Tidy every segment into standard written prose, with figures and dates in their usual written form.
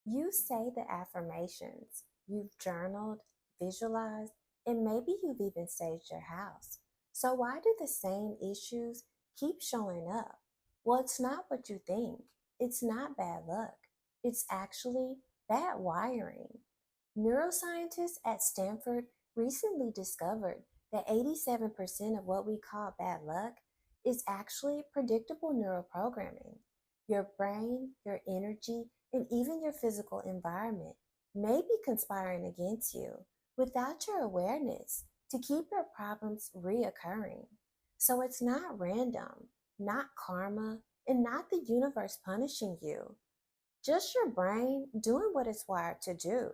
You say the affirmations, you've journaled, visualized, and maybe you've even staged your house. So, why do the same issues keep showing up? Well, it's not what you think. It's not bad luck. It's actually bad wiring. Neuroscientists at Stanford recently discovered that 87% of what we call bad luck is actually predictable neuroprogramming. Your brain, your energy, and even your physical environment may be conspiring against you without your awareness to keep your problems reoccurring. So it's not random, not karma, and not the universe punishing you. Just your brain doing what it's wired to do.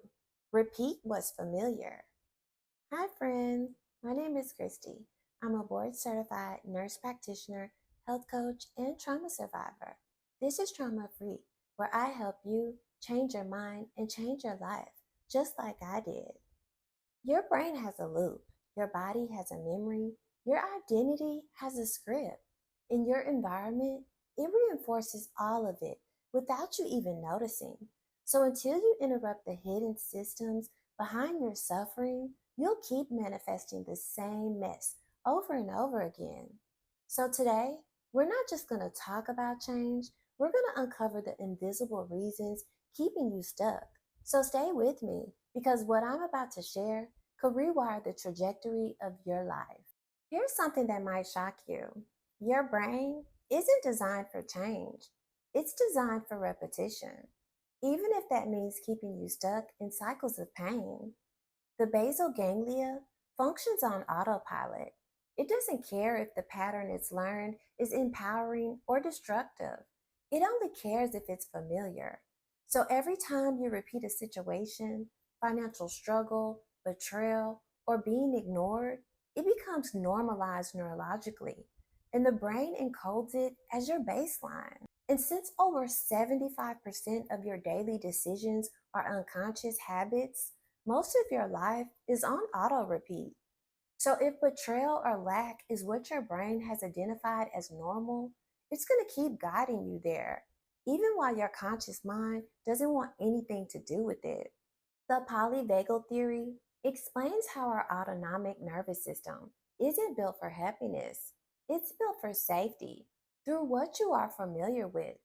Repeat what's familiar. Hi, friends. My name is Christy. I'm a board certified nurse practitioner, health coach, and trauma survivor. This is Trauma Free, where I help you change your mind and change your life, just like I did. Your brain has a loop, your body has a memory, your identity has a script. In your environment, it reinforces all of it without you even noticing. So until you interrupt the hidden systems behind your suffering, you'll keep manifesting the same mess over and over again. So today, we're not just going to talk about change, we're going to uncover the invisible reasons keeping you stuck. So stay with me because what I'm about to share could rewire the trajectory of your life. Here's something that might shock you. Your brain isn't designed for change, it's designed for repetition, even if that means keeping you stuck in cycles of pain. The basal ganglia functions on autopilot. It doesn't care if the pattern it's learned is empowering or destructive. It only cares if it's familiar. So every time you repeat a situation, financial struggle, betrayal, or being ignored, it becomes normalized neurologically, and the brain encodes it as your baseline. And since over 75% of your daily decisions are unconscious habits, most of your life is on auto repeat. So if betrayal or lack is what your brain has identified as normal, it's going to keep guiding you there, even while your conscious mind doesn't want anything to do with it. The polyvagal theory explains how our autonomic nervous system isn't built for happiness, it's built for safety through what you are familiar with.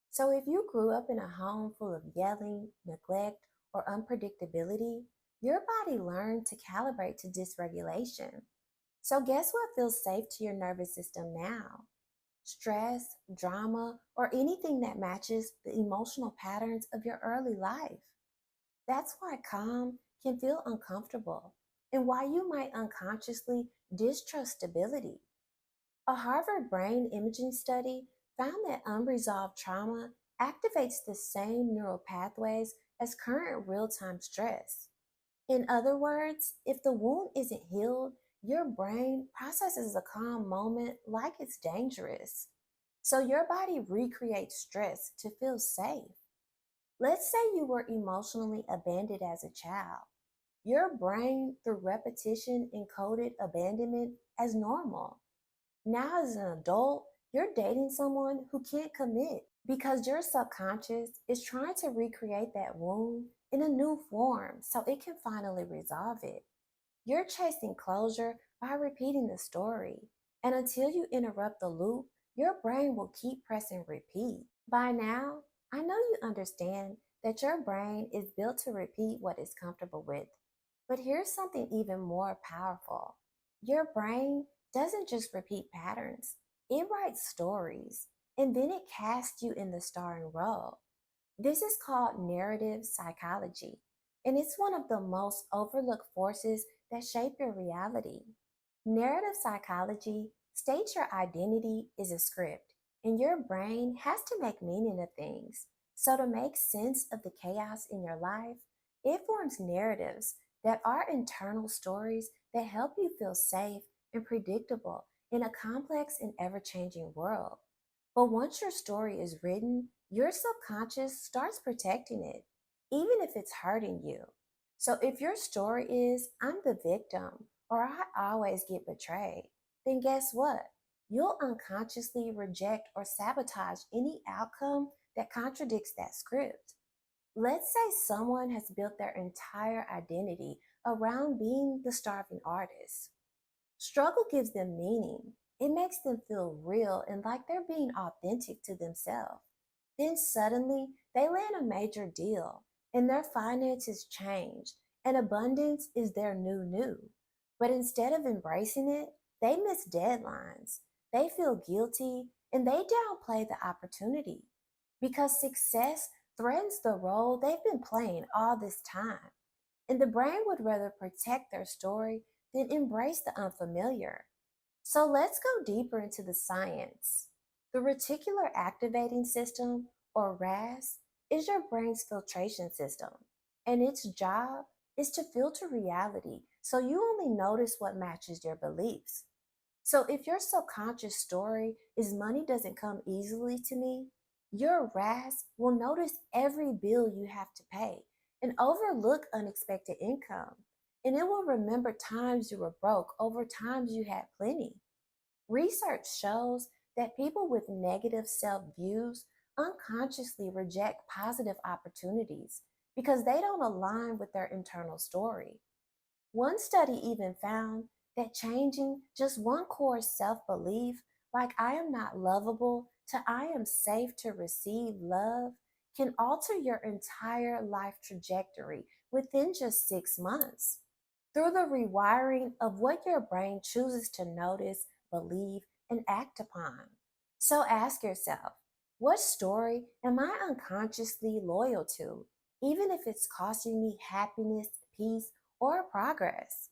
So if you grew up in a home full of yelling, neglect, or unpredictability, your body learned to calibrate to dysregulation. So guess what feels safe to your nervous system now? Stress, drama, or anything that matches the emotional patterns of your early life. That's why calm can feel uncomfortable and why you might unconsciously distrust stability. A Harvard brain imaging study found that unresolved trauma activates the same neural pathways as current real time stress. In other words, if the wound isn't healed, your brain processes a calm moment like it's dangerous. So your body recreates stress to feel safe. Let's say you were emotionally abandoned as a child. Your brain, through repetition, encoded abandonment as normal. Now, as an adult, you're dating someone who can't commit because your subconscious is trying to recreate that wound in a new form so it can finally resolve it. You're chasing closure by repeating the story. And until you interrupt the loop, your brain will keep pressing repeat. By now, I know you understand that your brain is built to repeat what it's comfortable with. But here's something even more powerful. Your brain doesn't just repeat patterns, it writes stories, and then it casts you in the starring role. This is called narrative psychology, and it's one of the most overlooked forces that shape your reality. Narrative psychology states your identity is a script, and your brain has to make meaning of things. So, to make sense of the chaos in your life, it forms narratives that are internal stories that help you feel safe and predictable in a complex and ever changing world. But once your story is written, your subconscious starts protecting it, even if it's hurting you. So if your story is, I'm the victim, or I always get betrayed, then guess what? You'll unconsciously reject or sabotage any outcome that contradicts that script. Let's say someone has built their entire identity around being the starving artist. Struggle gives them meaning. It makes them feel real and like they're being authentic to themselves. Then suddenly they land a major deal and their finances change and abundance is their new. But instead of embracing it, they miss deadlines. They feel guilty and they downplay the opportunity because success threatens the role they've been playing all this time. And the brain would rather protect their story than embrace the unfamiliar. So let's go deeper into the science. The reticular activating system, or RAS, is your brain's filtration system, and its job is to filter reality so you only notice what matches your beliefs. So if your subconscious story is money doesn't come easily to me, your RAS will notice every bill you have to pay and overlook unexpected income. And it will remember times you were broke over times you had plenty. Research shows that people with negative self views unconsciously reject positive opportunities because they don't align with their internal story. One study even found that changing just one core self belief, like I am not lovable, to I am safe to receive love, can alter your entire life trajectory within just 6 months through the rewiring of what your brain chooses to notice, believe, and act upon. So ask yourself, what story am I unconsciously loyal to, even if it's costing me happiness, peace, or progress?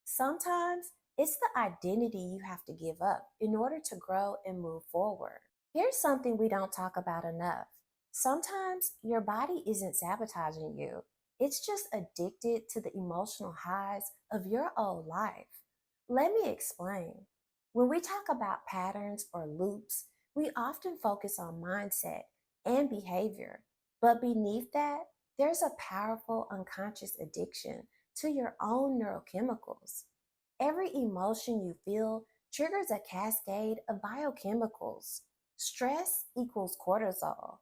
Sometimes it's the identity you have to give up in order to grow and move forward. Here's something we don't talk about enough. Sometimes your body isn't sabotaging you, it's just addicted to the emotional highs of your old life. Let me explain. When we talk about patterns or loops, we often focus on mindset and behavior. But beneath that, there's a powerful unconscious addiction to your own neurochemicals. Every emotion you feel triggers a cascade of biochemicals. Stress equals cortisol,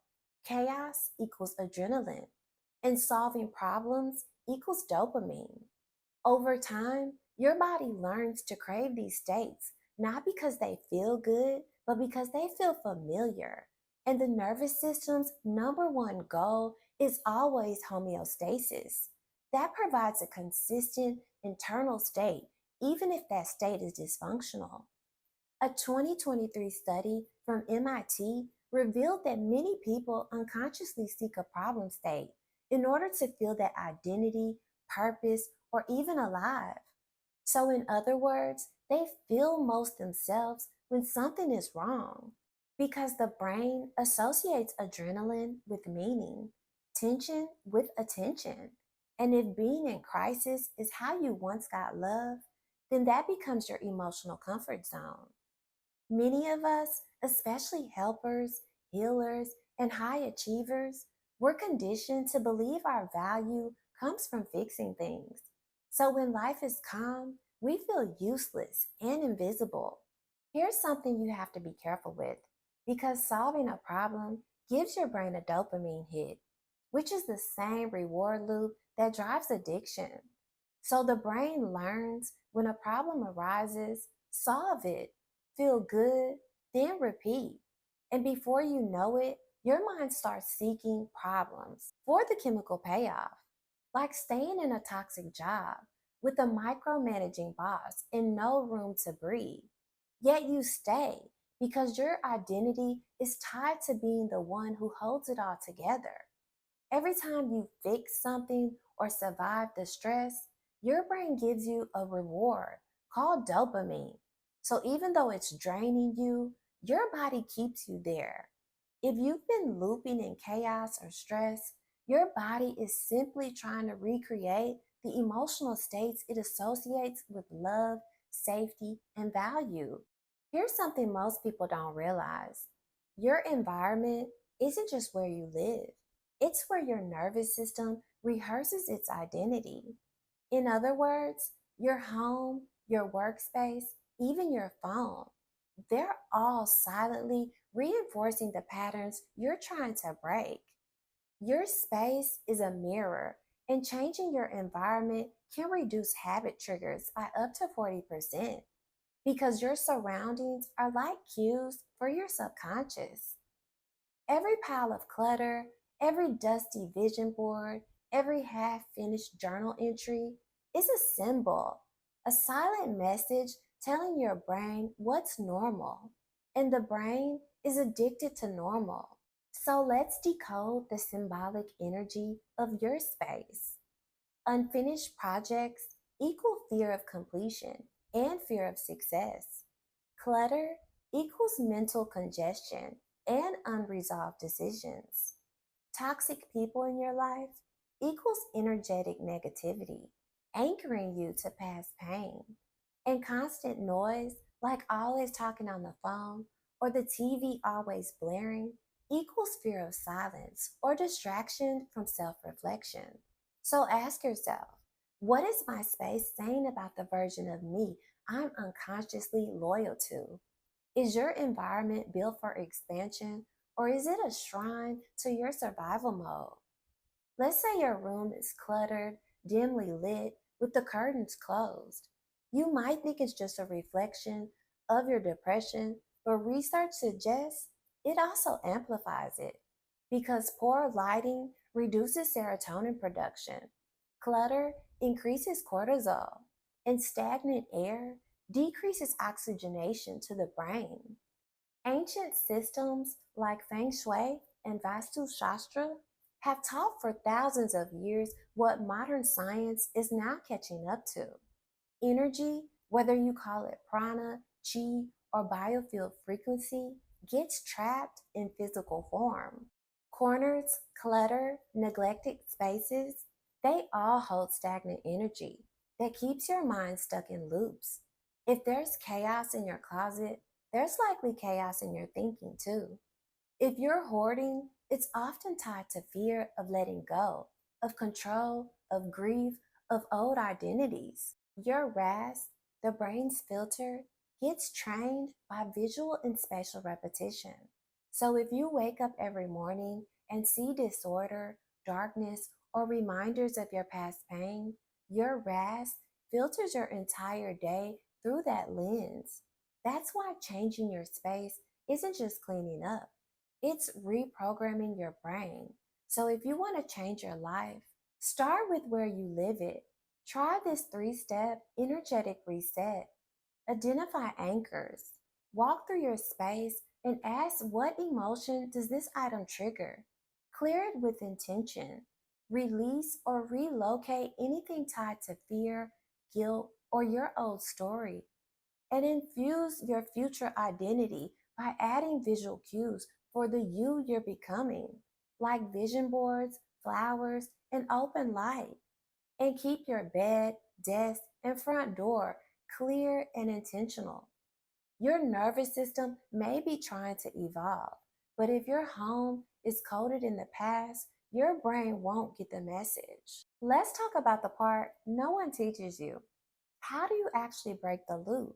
chaos equals adrenaline, and solving problems equals dopamine. Over time, your body learns to crave these states, not because they feel good, but because they feel familiar. And the nervous system's number one goal is always homeostasis. That provides a consistent internal state, even if that state is dysfunctional. A 2023 study from MIT revealed that many people unconsciously seek a problem state in order to feel that identity, purpose, or even alive. So, in other words, they feel most themselves when something is wrong because the brain associates adrenaline with meaning, tension with attention. And if being in crisis is how you once got love, then that becomes your emotional comfort zone. Many of us, especially helpers, healers, and high achievers, we're conditioned to believe our value comes from fixing things. So when life is calm, we feel useless and invisible. Here's something you have to be careful with because solving a problem gives your brain a dopamine hit, which is the same reward loop that drives addiction. So the brain learns when a problem arises, solve it, feel good, then repeat. And before you know it, your mind starts seeking problems for the chemical payoff, like staying in a toxic job with a micromanaging boss and no room to breathe. Yet you stay because your identity is tied to being the one who holds it all together. Every time you fix something or survive the stress, your brain gives you a reward called dopamine. So even though it's draining you, your body keeps you there. If you've been looping in chaos or stress, your body is simply trying to recreate the emotional states it associates with love, safety, and value. Here's something most people don't realize: your environment isn't just where you live, it's where your nervous system rehearses its identity. In other words, your home, your workspace, even your phone, they're all silently reinforcing the patterns you're trying to break. Your space is a mirror, and changing your environment can reduce habit triggers by up to 40% because your surroundings are like cues for your subconscious. Every pile of clutter, every dusty vision board, every half finished journal entry is a symbol, a silent message telling your brain what's normal. And the brain is addicted to normal. So let's decode the symbolic energy of your space. Unfinished projects equal fear of completion and fear of success. Clutter equals mental congestion and unresolved decisions. Toxic people in your life equals energetic negativity, anchoring you to past pain. And constant noise, like always talking on the phone or the TV always blaring, equals fear of silence or distraction from self reflection. So ask yourself, what is my space saying about the version of me I'm unconsciously loyal to? Is your environment built for expansion or is it a shrine to your survival mode? Let's say your room is cluttered, dimly lit, with the curtains closed. You might think it's just a reflection of your depression, but research suggests it also amplifies it because poor lighting reduces serotonin production, clutter increases cortisol, and stagnant air decreases oxygenation to the brain. Ancient systems like Feng Shui and Vastu Shastra have taught for thousands of years what modern science is now catching up to. Energy, whether you call it prana, chi, or biofield frequency, gets trapped in physical form. Corners, clutter, neglected spaces, they all hold stagnant energy that keeps your mind stuck in loops. If there's chaos in your closet, there's likely chaos in your thinking too. If you're hoarding, it's often tied to fear of letting go, of control, of grief, of old identities. Your RAS, the brain's filter, gets trained by visual and spatial repetition. So if you wake up every morning and see disorder, darkness, or reminders of your past pain, your RAS filters your entire day through that lens. That's why changing your space isn't just cleaning up, it's reprogramming your brain. So if you want to change your life, start with where you live it. Try this 3 step energetic reset. Identify anchors. Walk through your space and ask, what emotion does this item trigger? Clear it with intention. Release or relocate anything tied to fear, guilt, or your old story. And infuse your future identity by adding visual cues for the you you're becoming, like vision boards, flowers, and open light. And keep your bed, desk, and front door clear and intentional. Your nervous system may be trying to evolve, but if your home is coded in the past, your brain won't get the message. Let's talk about the part no one teaches you. How do you actually break the loop?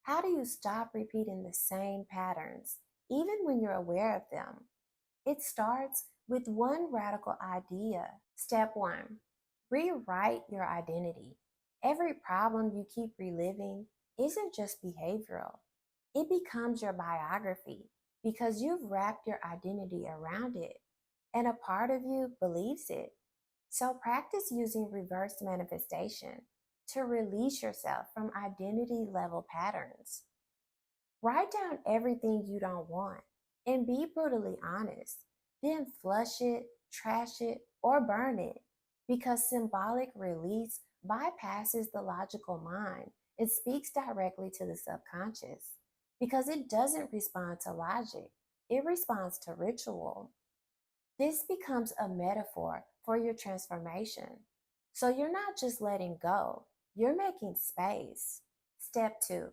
How do you stop repeating the same patterns, even when you're aware of them? It starts with one radical idea. Step one, rewrite your identity. Every problem you keep reliving isn't just behavioral, it becomes your biography because you've wrapped your identity around it, and a part of you believes it. So practice using reverse manifestation to release yourself from identity level patterns. Write down everything you don't want and be brutally honest. Then flush it, trash it, or burn it because symbolic release bypasses the logical mind and speaks directly to the subconscious because it doesn't respond to logic, it responds to ritual. This becomes a metaphor for your transformation. So you're not just letting go, you're making space. Step two,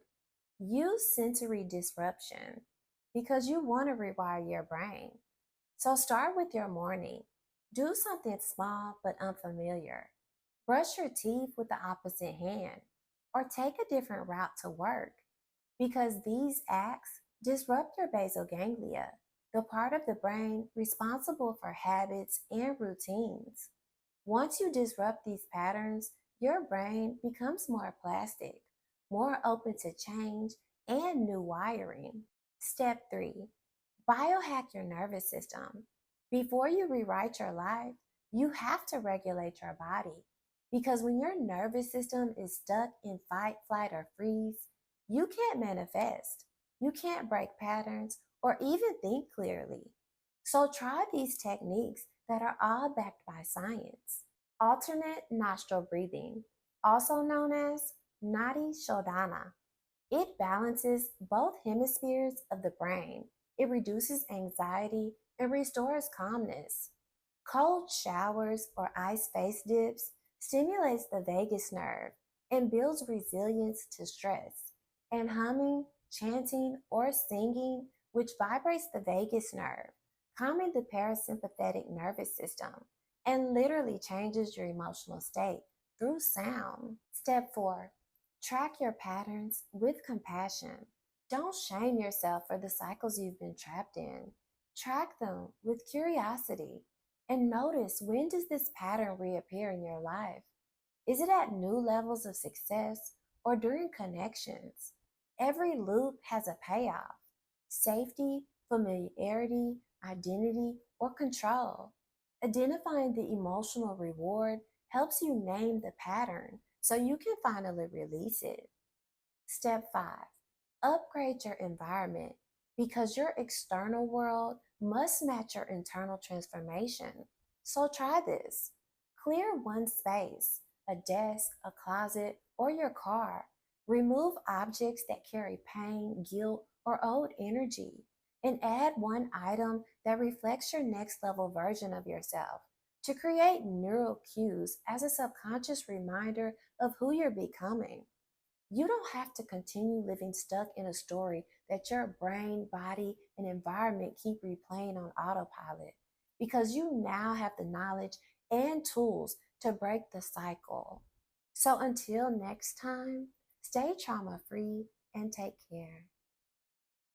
use sensory disruption because you want to rewire your brain. So start with your morning. Do something small but unfamiliar. Brush your teeth with the opposite hand or take a different route to work because these acts disrupt your basal ganglia. the part of the brain responsible for habits and routines. Once you disrupt these patterns, your brain becomes more plastic, more open to change and new wiring. Step 3: biohack your nervous system. Before you rewrite your life, you have to regulate your body. Because when your nervous system is stuck in fight, flight, or freeze, you can't manifest, you can't break patterns, or even think clearly. So try these techniques that are all backed by science. Alternate nostril breathing, also known as Nadi Shodhana. It balances both hemispheres of the brain. It reduces anxiety and restores calmness. Cold showers or ice face dips stimulates the vagus nerve and builds resilience to stress. And humming, chanting, or singing, which vibrates the vagus nerve, calming the parasympathetic nervous system, and literally changes your emotional state through sound. Step 4: track your patterns with compassion. Don't shame yourself for the cycles you've been trapped in. Track them with curiosity and notice, when does this pattern reappear in your life? Is it at new levels of success or during connections? Every loop has a payoff: safety, familiarity, identity, or control. Identifying the emotional reward helps you name the pattern so you can finally release it. Step 5: upgrade your environment because your external world must match your internal transformation. So try this. Clear one space, a desk, a closet, or your car. Remove objects that carry pain, guilt, or old energy. And add one item that reflects your next level version of yourself to create neural cues as a subconscious reminder of who you're becoming. You don't have to continue living stuck in a story that your brain, body, and environment keep replaying on autopilot, because you now have the knowledge and tools to break the cycle. So until next time, stay trauma free and take care.